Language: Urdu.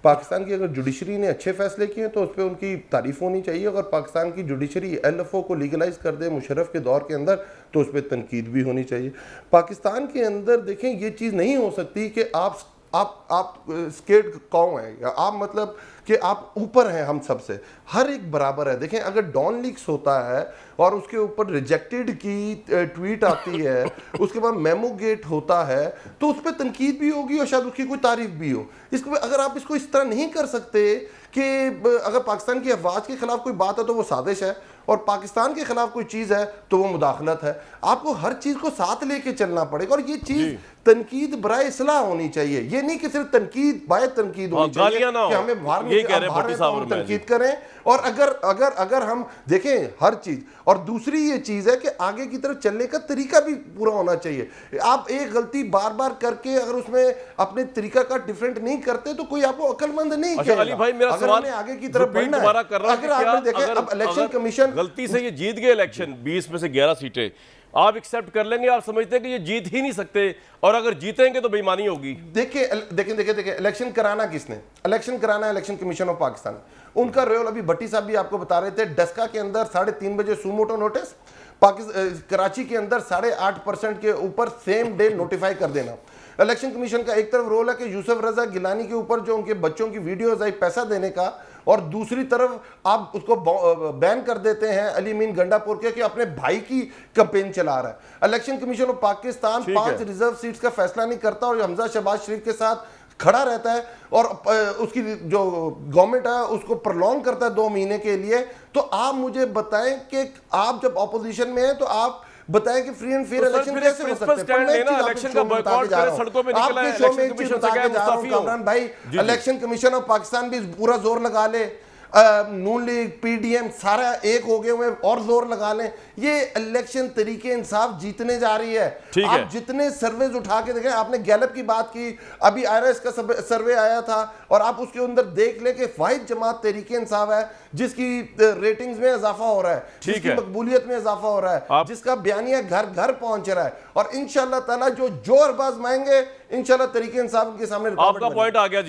پاکستان کی اگر جوڈیشری نے اچھے فیصلے کیے ہیں تو اس پہ ان کی تعریف ہونی چاہیے. اگر پاکستان کی جوڈیشری LFO کو لیگلائز کر دے مشرف کے دور کے اندر تو اس پہ تنقید بھی ہونی چاہیے. پاکستان کے اندر دیکھیں یہ چیز نہیں ہو سکتی کہ آپ اسکیٹ قوم ہیں یا آپ مطلب کہ آپ اوپر ہیں ہم سب سے. ہر ایک برابر ہے. دیکھیں اگر ڈان لیکس ہوتا ہے اور اس کے اوپر ریجیکٹڈ کی ٹویٹ آتی ہے, اس کے بعد میمو گیٹ ہوتا ہے, تو اس پہ تنقید بھی ہوگی اور شاید اس کی کوئی تعریف بھی ہو. اگر آپ اس کو اس طرح نہیں کر سکتے کہ اگر پاکستان کی افواج کے خلاف کوئی بات ہے تو وہ سازش ہے اور پاکستان کے خلاف کوئی چیز ہے تو وہ مداخلت ہے. آپ کو ہر چیز کو ساتھ لے کے چلنا پڑے گا اور یہ چیز تنقید برائے اصلاح ہونی چاہیے. یہ نہیں کہ صرف تنقید باید تنقید ہونی چاہیے کہ ہمیں باہر تنقید کریں. اور اگر ہم دیکھیں ہر چیز, اور دوسری یہ چیز ہے کہ آگے کی طرف چلنے کا طریقہ بھی پورا ہونا چاہیے. آپ ایک غلطی بار بار کر کے اگر اس میں اپنے طریقہ کا ڈیفرنٹ نہیں کرتے تو کوئی آپ کو عقل مند نہیں کہے گا. علی بھائی میرا اگر ہمیں آگے کی طرف بڑھنا ہے, اگر آپ نے دیکھیں اب الیکشن کمیشن غلطی سے یہ جیت گئے الیکشن 20 میں سے 11 سیٹیں, آپ ایکسیپٹ کر لیں گے, آپ سمجھتے ہیں کہ یہ جیت ہی نہیں سکتے اور اگر جیتیں گے تو بے ایمانی ہوگی؟ دیکھیں الیکشن کرانا کس نے؟ الیکشن کرانا ہے الیکشن کمیشن آف پاکستان. ان کا رول ابھی بھٹی صاحب بھی آپ کو بتا رہے تھے, ڈسکا کے اندر 3:30 بجے سوموٹو نوٹس, کراچی کے اندر 8.5% کے اوپر سیم ڈے نوٹیفائی کر دینا. الیکشن کمیشن کا ایک طرف رول ہے کہ یوسف رضا گیلانی کے اوپر جو ان کے بچوں کی ویڈیوز آئی پیسہ دینے کا, اور دوسری طرف آپ اس کو بین کر دیتے ہیں علی امین گنڈا پور کے کہ اپنے بھائی کی کمپین چلا رہا ہے. Election Commission of Pakistan 5 reserve seats کا فیصلہ نہیں کرتا اور حمزہ شہباز شریف کے ساتھ کھڑا رہتا ہے اور اس کی جو گورنمنٹ ہے اس کو پرلونگ کرتا ہے 2 مہینے کے لیے. تو آپ مجھے بتائیں کہ آپ جب اپوزیشن میں ہیں تو آپ بتائیں کہ فری اینڈ فیئر الیکشن کیسے ہو سکتے ہیں؟ الیکشن کمیشن آف پاکستان بھی پورا زور لگا لے, نون لیگ پی ڈی ایم سارا ایک ہو گئے ہوئے اور زور لگا لیں. یہ الیکشن طریقے انصاف جیتنے جا رہی ہے. آپ جتنے سرویز اٹھا کے دیکھیں, آپ نے گیلپ کی بات کی, ابھی IRS کا سروے آیا تھا, اور آپ اس کے اندر دیکھ لیں کہ واحد جماعت تحریک انصاف ہے جس کی ریٹنگز میں اضافہ ہو رہا ہے, جس کی مقبولیت میں اضافہ ہو رہا ہے, جس کا بیانیہ گھر گھر پہنچ رہا ہے, اور انشاءاللہ تعالی جو ارباز مائیں گے انشاءاللہ تحریک انصاف کے سامنے. آپ کا پوائنٹ آ گیا جی.